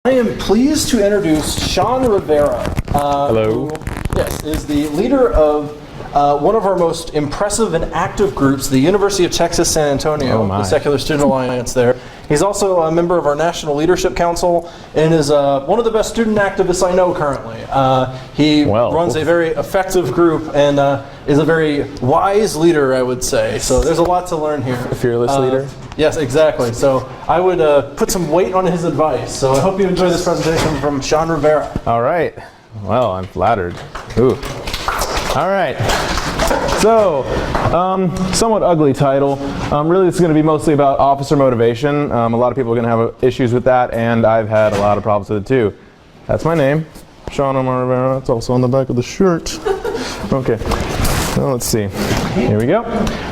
I am pleased to introduce Sean Rivera. Hello. Who, yes, is the leader of one of our most impressive and active groups, the University of Texas San Antonio, the Secular Student Alliance there. He's also a member of our National Leadership Council and is one of the best student activists I know currently. He runs a very effective group and is a very wise leader, I would say. So there's a lot to learn here. A fearless leader? Yes, exactly. So I would put some weight on his advice. So I hope you enjoy this presentation from Sean Rivera. All right. Well, I'm flattered. Ooh. All right. So, somewhat ugly title. Really, this is going to be mostly about officer motivation. A lot of people are going to have issues with that, and I've had a lot of problems with it too. That's my name, Sean Omar Rivera. It's also on the back of the shirt. Okay. Well, let's see. Here we go.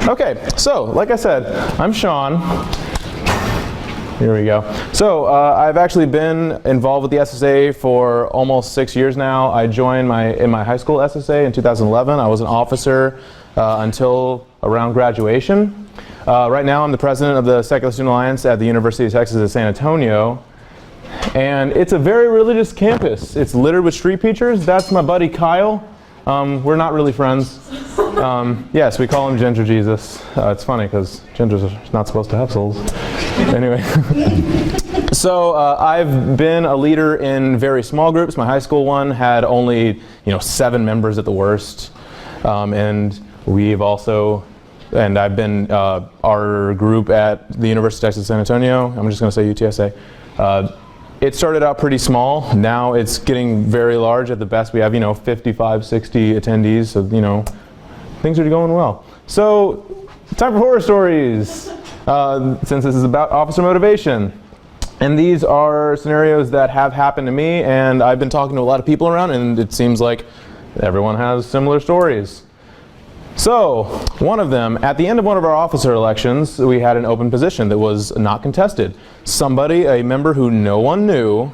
Okay. So, like I said, I'm Sean. Here we go. So I've actually been involved with the SSA for almost 6 years now. I joined in my high school SSA in 2011. I was an officer until around graduation. Right now I'm the president of the Secular Student Alliance at the University of Texas at San Antonio. And it's a very religious campus. It's littered with street preachers. That's my buddy Kyle. We're not really friends. Yes, we call him Ginger Jesus. It's funny because gingers are not supposed to have souls. Anyway, so I've been a leader in very small groups. My high school one had only 7 members at the worst, and I've been our group at the University of Texas San Antonio. I'm just going to say UTSA. It started out pretty small. Now it's getting very large. At the best, we have 55, 60 attendees. So things are going well. So time for horror stories. Since this is about officer motivation. And these are scenarios that have happened to me, and I've been talking to a lot of people around, and it seems like everyone has similar stories. So, one of them, at the end of one of our officer elections, we had an open position that was not contested. Somebody, a member who no one knew,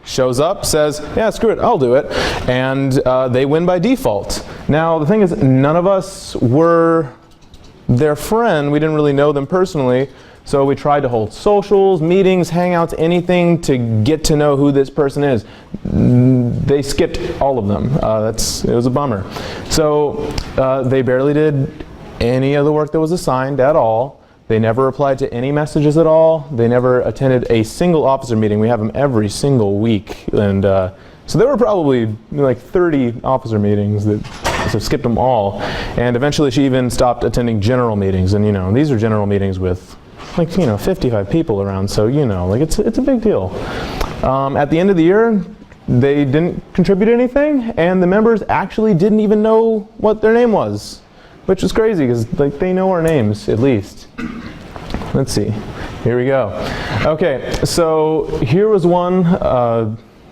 shows up, says, yeah, screw it, I'll do it, and they win by default. Now, the thing is, none of us were their friend. We didn't really know them personally, so we tried to hold socials, meetings, hangouts, anything to get to know who this person is. They skipped all of them. It was a bummer. So they barely did any of the work that was assigned at all. They never replied to any messages at all. They never attended a single officer meeting. We have them every single week, and so there were probably like 30 officer meetings that so skipped them all. And eventually she even stopped attending general meetings. And these are general meetings with like 55 people around. So like it's a big deal. At the end of the year, they didn't contribute anything, and the members actually didn't even know what their name was, which was crazy because like they know our names at least. Let's see. Here we go. Okay, so here was one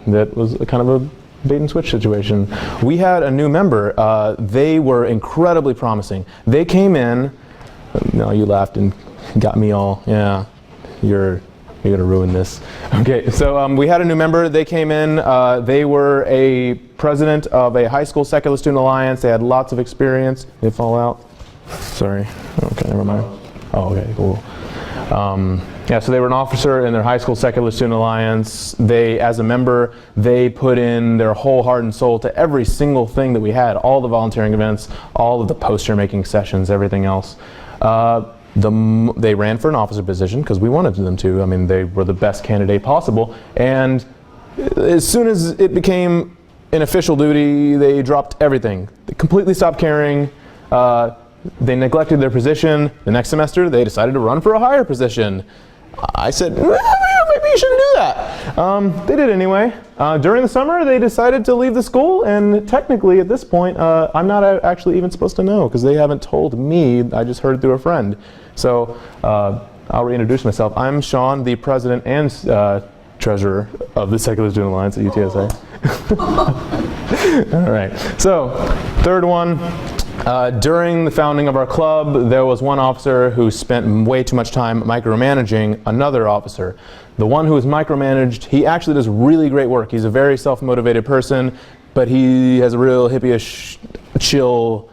that was kind of a bait and switch situation. We had a new member. They were incredibly promising. They came in. No, you laughed and got me all. Yeah, you're gonna ruin this. Okay, so we had a new member. They came in. They were a president of a high school secular student alliance. They had lots of experience. They fall out. Sorry. Okay, never mind. Oh, okay, cool. Yeah, so they were an officer in their high school secular student alliance. They, as a member, they put in their whole heart and soul to every single thing that we had, all the volunteering events, all of the poster making sessions, everything else. They ran for an officer position because we wanted them to. I mean, they were the best candidate possible. And as soon as it became an official duty, they dropped everything. They completely stopped caring. They neglected their position. The next semester, they decided to run for a higher position. I said, maybe you shouldn't do that. They did anyway. During the summer, they decided to leave the school, and technically at this point, I'm not actually even supposed to know because they haven't told me. I just heard through a friend. So I'll reintroduce myself. I'm Sean, the president and treasurer of the Secular Student Alliance at UTSA. All right. So third one. During the founding of our club, there was one officer who spent way too much time micromanaging another officer. The one who was micromanaged, he actually does really great work. He's a very self-motivated person, but he has a real hippie-ish, chill,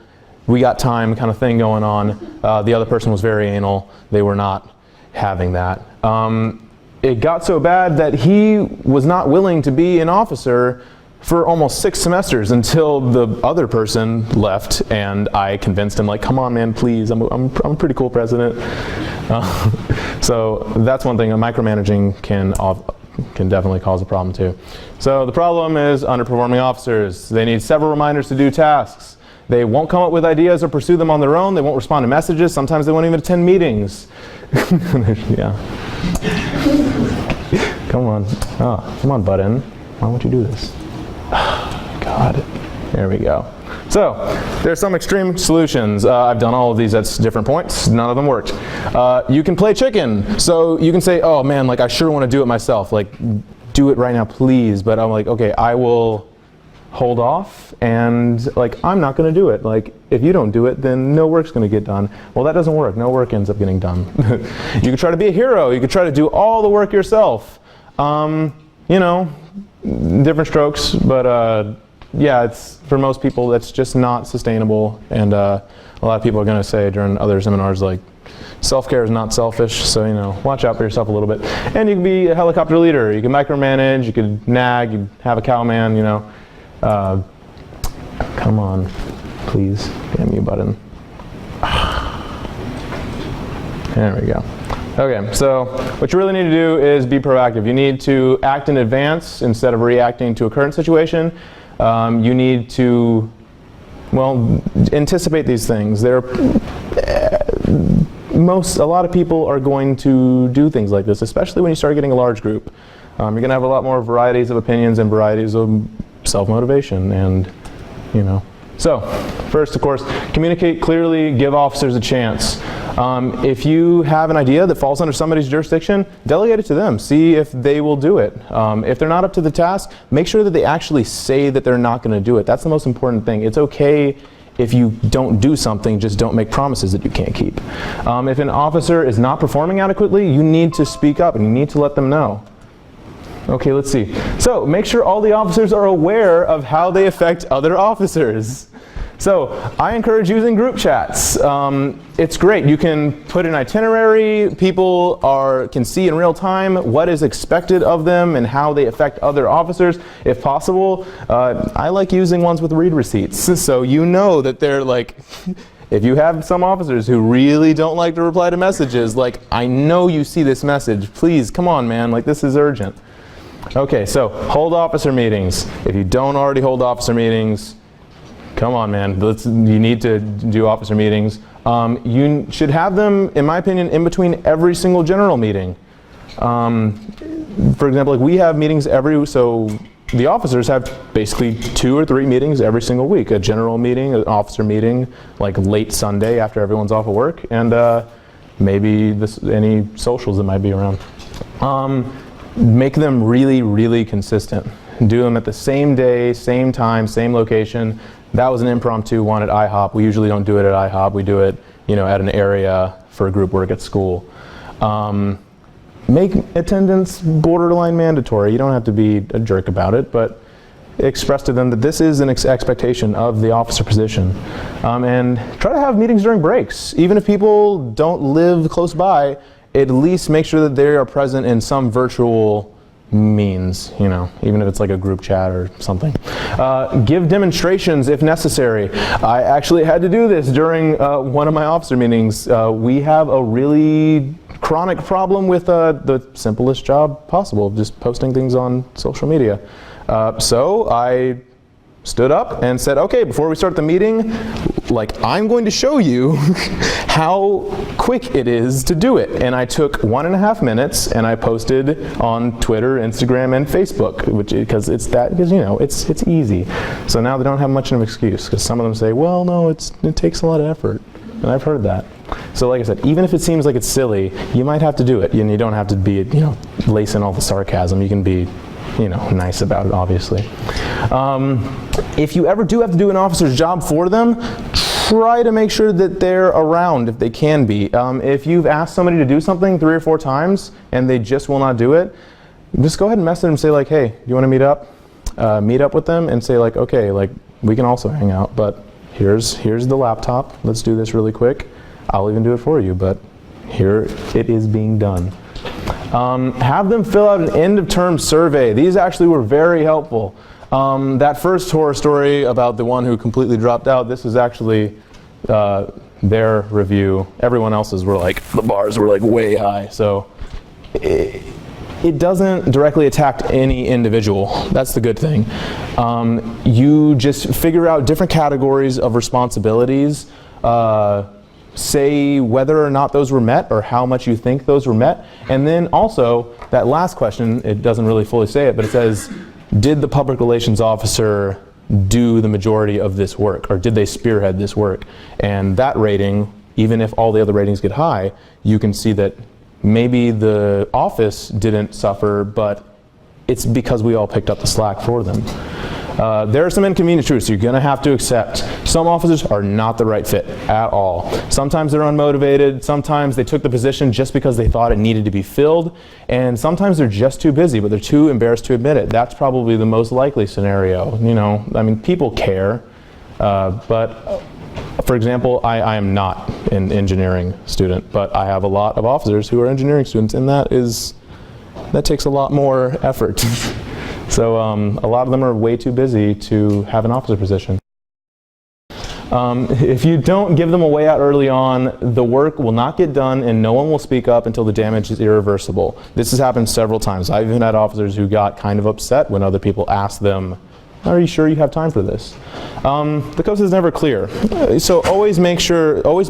we got time kind of thing going on. The other person was very anal. They were not having that. it got so bad that he was not willing to be an officer for almost 6 semesters until the other person left, and I convinced him, like, come on, man, please, I'm a pretty cool president. So that's one thing. Micromanaging can definitely cause a problem too. So the problem is underperforming officers. They need several reminders to do tasks. They won't come up with ideas or pursue them on their own. They won't respond to messages. Sometimes they won't even attend meetings. Yeah. Come on. Oh, come on, button. Why won't you do this? God. There we go. So, there's some extreme solutions. I've done all of these at different points. None of them worked. You can play chicken. So you can say, oh man, like I sure want to do it myself. Like, do it right now, please. But I'm like, okay, I will hold off, and like I'm not going to do it. Like, if you don't do it, then no work's going to get done. Well, that doesn't work. No work ends up getting done. You could try to be a hero. You could try to do all the work yourself. You know, different strokes, but yeah, it's for most people that's just not sustainable. And a lot of people are going to say during other seminars, like, self-care is not selfish, so, you know, watch out for yourself a little bit. And you can be a helicopter leader. You can micromanage. You can nag. You can have a cowman. You know. Come on, please. Damn you, button. There we go. Okay, so what you really need to do is be proactive. You need to act in advance instead of reacting to a current situation. You need to, well, anticipate these things. A lot of people are going to do things like this, especially when you start getting a large group. You're going to have a lot more varieties of opinions and varieties of self-motivation, and, you know. So, first, of course, communicate clearly, give officers a chance. If you have an idea that falls under somebody's jurisdiction, delegate it to them. See if they will do it. If they're not up to the task, make sure that they actually say that they're not going to do it. That's the most important thing. It's okay if you don't do something, just don't make promises that you can't keep. If an officer is not performing adequately, you need to speak up and you need to let them know. Okay, let's see. So, make sure all the officers are aware of how they affect other officers. So, I encourage using group chats. It's great. You can put an itinerary. People can see in real time what is expected of them and how they affect other officers. If possible, I like using ones with read receipts. So you know that they're like, if you have some officers who really don't like to reply to messages, like, I know you see this message. Please, come on, man. Like, this is urgent. Okay, so hold officer meetings. If you don't already hold officer meetings, come on, man. You need to do officer meetings. You should have them, in my opinion, in between every single general meeting. For example, like we have meetings so the officers have basically 2 or 3 meetings every single week. A general meeting, an officer meeting, like late Sunday after everyone's off of work, and maybe any socials that might be around. Make them really, really consistent. Do them at the same day, same time, same location. That was an impromptu one at IHOP. We usually don't do it at IHOP. We do it, you know, at an area for a group work at school. Make attendance borderline mandatory. You don't have to be a jerk about it, but express to them that this is an expectation of the officer position. And try to have meetings during breaks. Even if people don't live close by, at least make sure that they are present in some virtual means, you know, even if it's like a group chat or something. Give demonstrations if necessary. I actually had to do this during one of my officer meetings. We have a really chronic problem with the simplest job possible, just posting things on social media. So I stood up and said, okay, before we start the meeting, like, I'm going to show you how quick it is to do it. And I took 1.5 minutes and I posted on Twitter, Instagram, and Facebook, because you know, it's easy. So now they don't have much of an excuse, because some of them say, well, no, it takes a lot of effort. And I've heard that. So like I said, even if it seems like it's silly, you might have to do it. And you don't have to be, you know, lace in all the sarcasm. You can be, you know, nice about it, obviously. If you ever do have to do an officer's job for them, try to make sure that they're around if they can be. If you've asked somebody to do something 3 or 4 times and they just will not do it, just go ahead and message them and say, like, hey, do you want to meet up? Meet up with them and say, like, okay, like, we can also hang out, but here's the laptop. Let's do this really quick. I'll even do it for you, but here it is being done. Have them fill out an end-of-term survey. These actually were very helpful. That first horror story about the one who completely dropped out, this is actually their review. Everyone else's were like, the bars were like way high. So it doesn't directly attack any individual. That's the good thing. You just figure out different categories of responsibilities, say whether or not those were met or how much you think those were met. And then also, that last question, it doesn't really fully say it, but it says, did the public relations officer do the majority of this work, or did they spearhead this work? And that rating, even if all the other ratings get high, you can see that maybe the office didn't suffer, but it's because we all picked up the slack for them. There are some inconvenient truths you're going to have to accept. Some officers are not the right fit at all. Sometimes they're unmotivated, sometimes they took the position just because they thought it needed to be filled, and sometimes they're just too busy, but they're too embarrassed to admit it. That's probably the most likely scenario. You know, I mean, people care, but for example, I am not an engineering student, but I have a lot of officers who are engineering students, and that takes a lot more effort. So a lot of them are way too busy to have an officer position. If you don't give them a way out early on, the work will not get done and no one will speak up until the damage is irreversible. This has happened several times. I've even had officers who got kind of upset when other people asked them, are you sure you have time for this? The coast is never clear. So always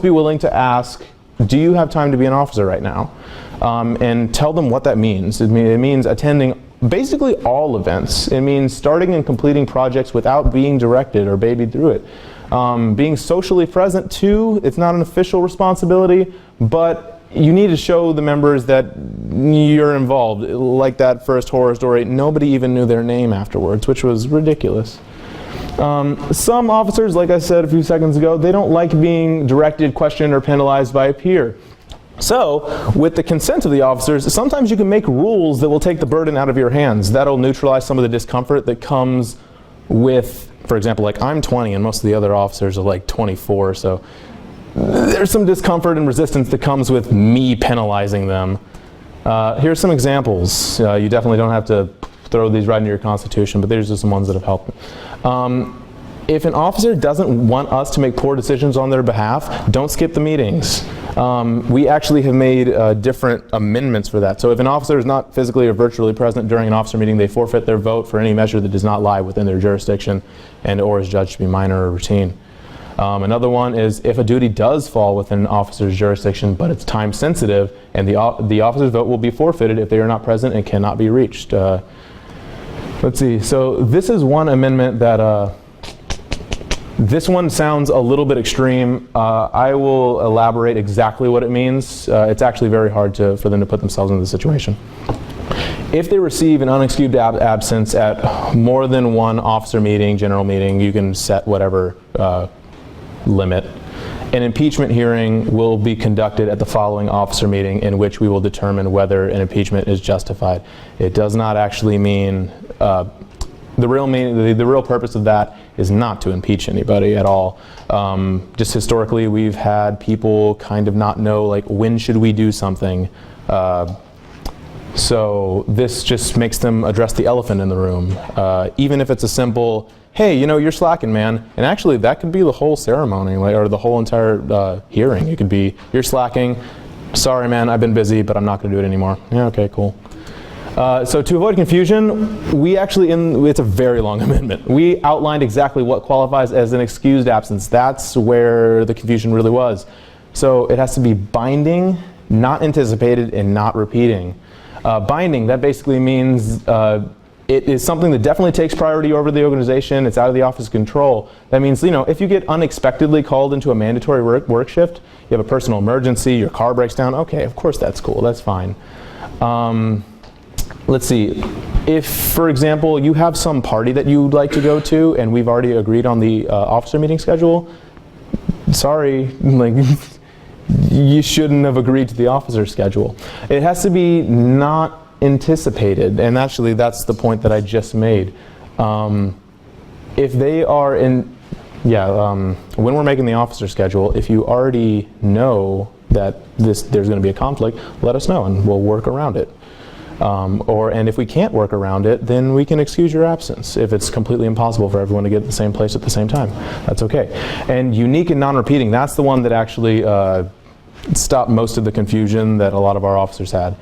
be willing to ask, do you have time to be an officer right now? And tell them what that means. It means attending basically all events. It means starting and completing projects without being directed or babied through it. Being socially present too, it's not an official responsibility, but you need to show the members that you're involved. Like that first horror story, nobody even knew their name afterwards, which was ridiculous. Some officers, like I said a few seconds ago, they don't like being directed, questioned, or penalized by a peer. So, with the consent of the officers, sometimes you can make rules that will take the burden out of your hands. That'll neutralize some of the discomfort that comes with, for example, like I'm 20 and most of the other officers are like 24, so there's some discomfort and resistance that comes with me penalizing them. Here's some examples. You definitely don't have to throw these right into your constitution, but there's just some ones that have helped. If an officer doesn't want us to make poor decisions on their behalf, don't skip the meetings. We actually have made different amendments for that. So if an officer is not physically or virtually present during an officer meeting, they forfeit their vote for any measure that does not lie within their jurisdiction and or is judged to be minor or routine. Another one is if a duty does fall within an officer's jurisdiction, but it's time sensitive, and the officer's vote will be forfeited if they are not present and cannot be reached. Let's see, so this is one amendment that this one sounds a little bit extreme. I will elaborate exactly what it means. It's actually very hard for them to put themselves into the situation. If they receive an unexcused absence at more than one officer meeting, general meeting, you can set whatever limit. An impeachment hearing will be conducted at the following officer meeting in which we will determine whether an impeachment is justified. It does not actually mean the real purpose of that is not to impeach anybody at all. Just historically, we've had people kind of not know, like, when should we do something? So this just makes them address the elephant in the room. Even if it's a simple, hey, you know, you're slacking, man. And actually, that could be the whole ceremony, or the whole entire hearing. It could be, you're slacking. Sorry, man, I've been busy, but I'm not going to do it anymore. Yeah, okay, cool. So to avoid confusion, we actually, it's a very long amendment. We outlined exactly what qualifies as an excused absence. That's where the confusion really was. So it has to be binding, not anticipated, and not repeating. Binding, that basically means it is something that definitely takes priority over the organization. It's out of the office control. That means, you know, if you get unexpectedly called into a mandatory work shift, you have a personal emergency, your car breaks down, okay, of course that's cool, that's fine. Let's see, if, for example, you have some party that you'd like to go to and we've already agreed on the officer meeting schedule, sorry, like, you shouldn't have agreed to the officer schedule. It has to be not anticipated, and actually that's the point that I just made. If they are when we're making the officer schedule, if you already know that there's going to be a conflict, let us know and we'll work around it. And if we can't work around it, then we can excuse your absence. If it's completely impossible for everyone to get to the same place at the same time, that's okay. And unique and non-repeating, that's the one that actually stopped most of the confusion that a lot of our officers had.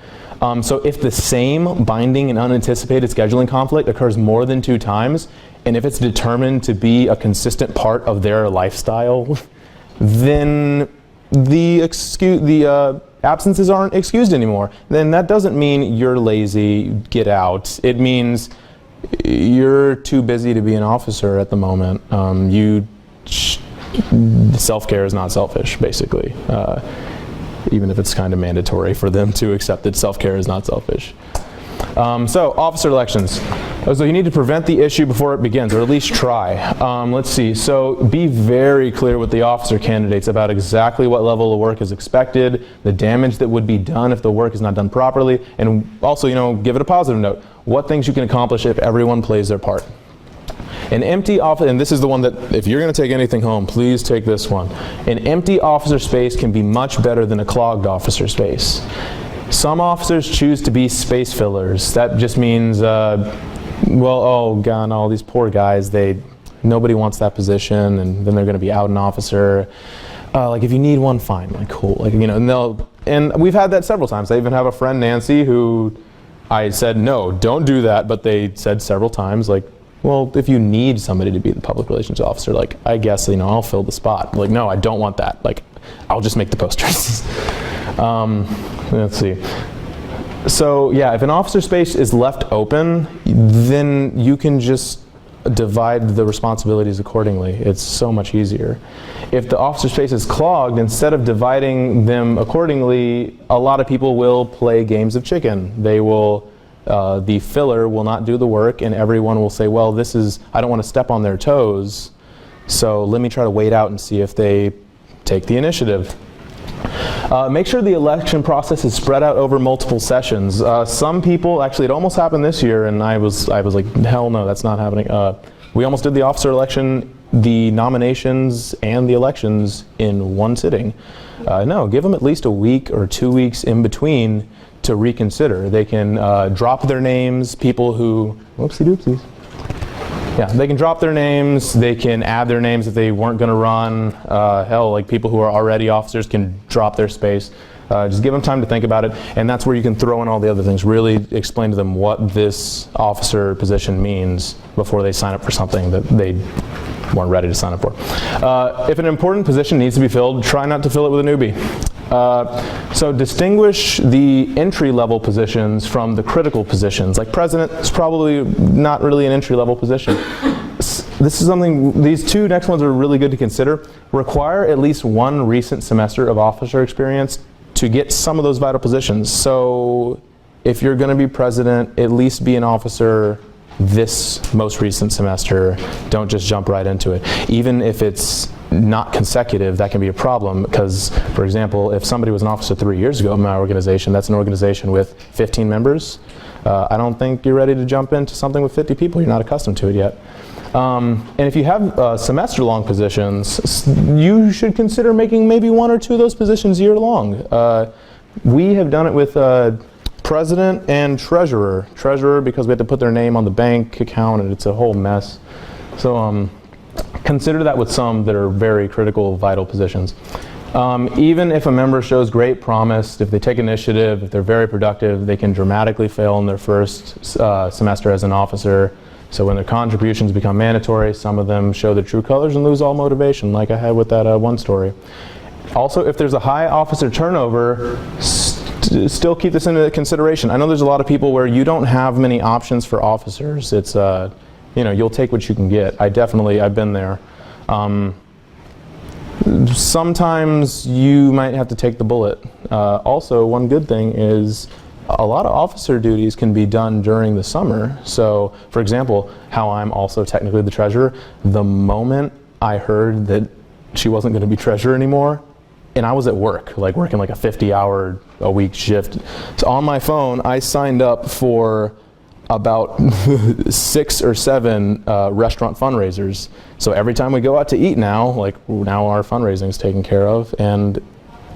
So if the same binding and unanticipated scheduling conflict occurs more than 2 times, and if it's determined to be a consistent part of their lifestyle, then the absences aren't excused anymore. Then that doesn't mean you're lazy, get out. It means you're too busy to be an officer at the moment. Self-care is not selfish, basically. Even if it's kind of mandatory for them to accept that self-care is not selfish. So, officer elections. So you need to prevent the issue before it begins, or at least try. Let's see. So be very clear with the officer candidates about exactly what level of work is expected, the damage that would be done if the work is not done properly, and also, give it a positive note. What things you can accomplish if everyone plays their part. An empty office, and this is the one that, if you're going to take anything home, please take this one. An empty officer space can be much better than a clogged officer space. Some officers choose to be space fillers. That just means, oh God, no, these poor guys, nobody wants that position, and then they're going to be out an officer. Like if you need one, fine, like cool, and we've had that several times. I even have a friend, Nancy, who I said, no, don't do that, but they said several times, like, well, if you need somebody to be the public relations officer, like, I guess, I'll fill the spot. Like, no, I don't want that. Like, I'll just make the posters. Let's see. So, yeah, if an officer space is left open, then you can just divide the responsibilities accordingly. It's so much easier. If the officer space is clogged, instead of dividing them accordingly, a lot of people will play games of chicken. They will... the filler will not do the work, and everyone will say, well, I don't want to step on their toes, so let me try to wait out and see if they take the initiative. Make sure the election process is spread out over multiple sessions. Some people, actually it almost happened this year, and I was like, hell no, that's not happening. We almost did the officer election, the nominations, and the elections in one sitting. No, give them at least a week or 2 weeks in between to reconsider. They can drop their names, people who, whoopsie doopsies. Yeah, they can drop their names, they can add their names if they weren't going to run. Hell, like people who are already officers can drop their space. Just give them time to think about it, and that's where you can throw in all the other things. Really explain to them what this officer position means before they sign up for something that they weren't ready to sign up for. If an important position needs to be filled, try not to fill it with a newbie. So distinguish the entry-level positions from the critical positions. Like president is probably not really an entry-level position. This is something, these two next ones are really good to consider. Require at least 1 recent semester of officer experience to get some of those vital positions. So if you're going to be president, at least be an officer this most recent semester. Don't just jump right into it. Even if it's not consecutive, that can be a problem because, for example, if somebody was an officer 3 years ago in my organization, that's an organization with 15 members. I don't think you're ready to jump into something with 50 people. You're not accustomed to it yet. And if you have semester-long positions, you should consider making maybe 1 or 2 of those positions year-long. We have done it with president and treasurer. Treasurer because we had to put their name on the bank account and it's a whole mess. So consider that with some that are very critical, vital positions. Even if a member shows great promise, if they take initiative, if they're very productive, they can dramatically fail in their first semester as an officer. So when their contributions become mandatory, some of them show their true colors and lose all motivation, like I had with that one story. Also, if there's a high officer turnover, still keep this into consideration. I know there's a lot of people where you don't have many options for officers. It's, you'll take what you can get. I've been there. Sometimes you might have to take the bullet. Also, one good thing is a lot of officer duties can be done during the summer. So, for example, how I'm also technically the treasurer, the moment I heard that she wasn't going to be treasurer anymore, and I was at work, like working like a 50-hour-a-week shift. So on my phone, I signed up for about 6 or 7 restaurant fundraisers. So every time we go out to eat now, like now our fundraising is taken care of, and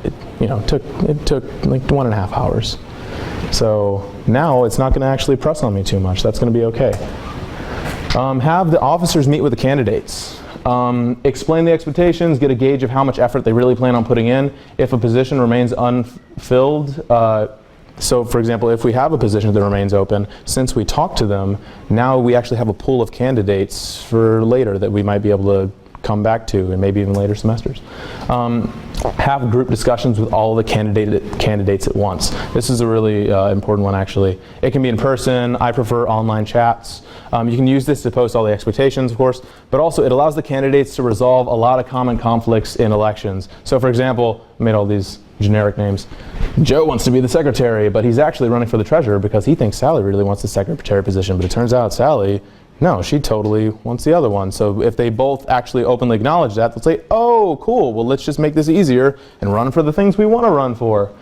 it took like 1.5 hours. So now it's not going to actually press on me too much. That's going to be okay. Have the officers meet with the candidates. Explain the expectations, get a gauge of how much effort they really plan on putting in. If a position remains unfilled, so for example, if we have a position that remains open, since we talked to them, now we actually have a pool of candidates for later that we might be able to come back to, and maybe even later semesters. Have group discussions with all the candidates at once. This is a really important one, actually. It can be in person. I prefer online chats. You can use this to post all the expectations, of course, but also it allows the candidates to resolve a lot of common conflicts in elections. So for example, I made all these generic names. Joe wants to be the secretary, but he's actually running for the treasurer because he thinks Sally really wants the secretary position, but it turns out Sally, no, she totally wants the other one. So if they both actually openly acknowledge that, they'll say, oh, cool, well, let's just make this easier and run for the things we want to run for.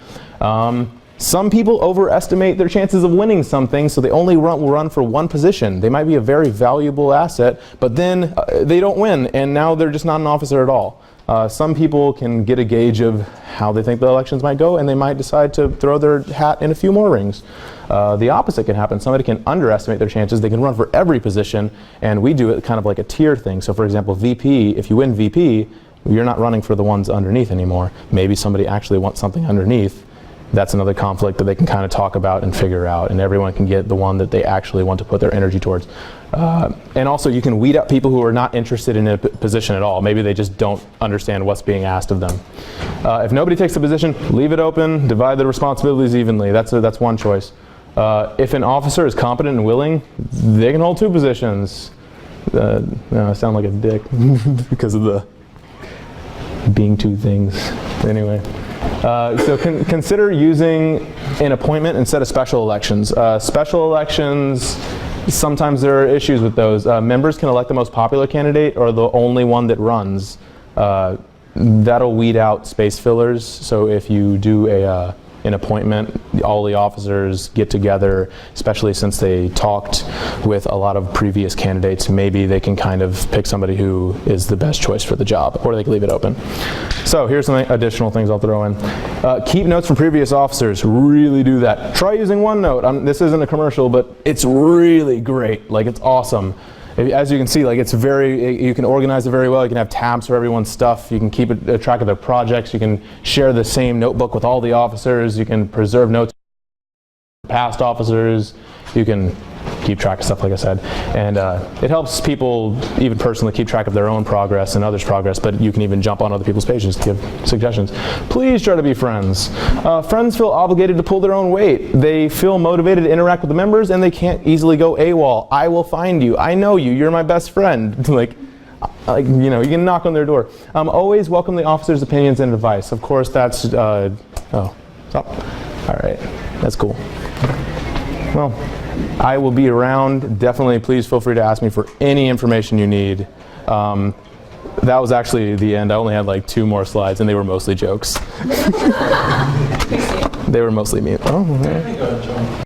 Some people overestimate their chances of winning something, so they only will run for one position. They might be a very valuable asset, but then they don't win, and now they're just not an officer at all. Some people can get a gauge of how they think the elections might go, and they might decide to throw their hat in a few more rings. The opposite can happen. Somebody can underestimate their chances. They can run for every position, and we do it kind of like a tier thing. So for example, VP, if you win VP, you're not running for the ones underneath anymore. Maybe somebody actually wants something underneath. That's another conflict that they can kind of talk about and figure out, and everyone can get the one that they actually want to put their energy towards. And also you can weed out people who are not interested in a position at all. Maybe they just don't understand what's being asked of them. If nobody takes the position, leave it open, divide the responsibilities evenly. That's one choice. If an officer is competent and willing, they can hold 2 positions. I sound like a dick because of the being 2 things. Anyway. So consider using an appointment instead of special elections. Special elections, sometimes there are issues with those. Members can elect the most popular candidate or the only one that runs. That'll weed out space fillers. So if you do an appointment, all the officers get together, especially since they talked with a lot of previous candidates, maybe they can kind of pick somebody who is the best choice for the job, or they can leave it open. So here's some additional things I'll throw in. Keep notes from previous officers. Really do that. Try using OneNote. This isn't a commercial, but it's really great. Like, it's awesome. As you can see, like, it's you can organize it very well. You can have tabs for everyone's stuff. You can keep track of their projects. You can share the same notebook with all the officers. You can preserve notes from past officers. You can keep track of stuff, like I said. And it helps people, even personally, keep track of their own progress and others' progress, but you can even jump on other people's pages to give suggestions. Please try to be friends. Friends feel obligated to pull their own weight. They feel motivated to interact with the members, and they can't easily go AWOL. I will find you. I know you. You're my best friend. like, you can knock on their door. Always welcome the officers' opinions and advice. Of course, that's, All right, that's cool. Well, I will be around. Definitely, please feel free to ask me for any information you need. That was actually the end. I only had like 2 more slides, and they were mostly jokes. They were mostly me. Oh, okay.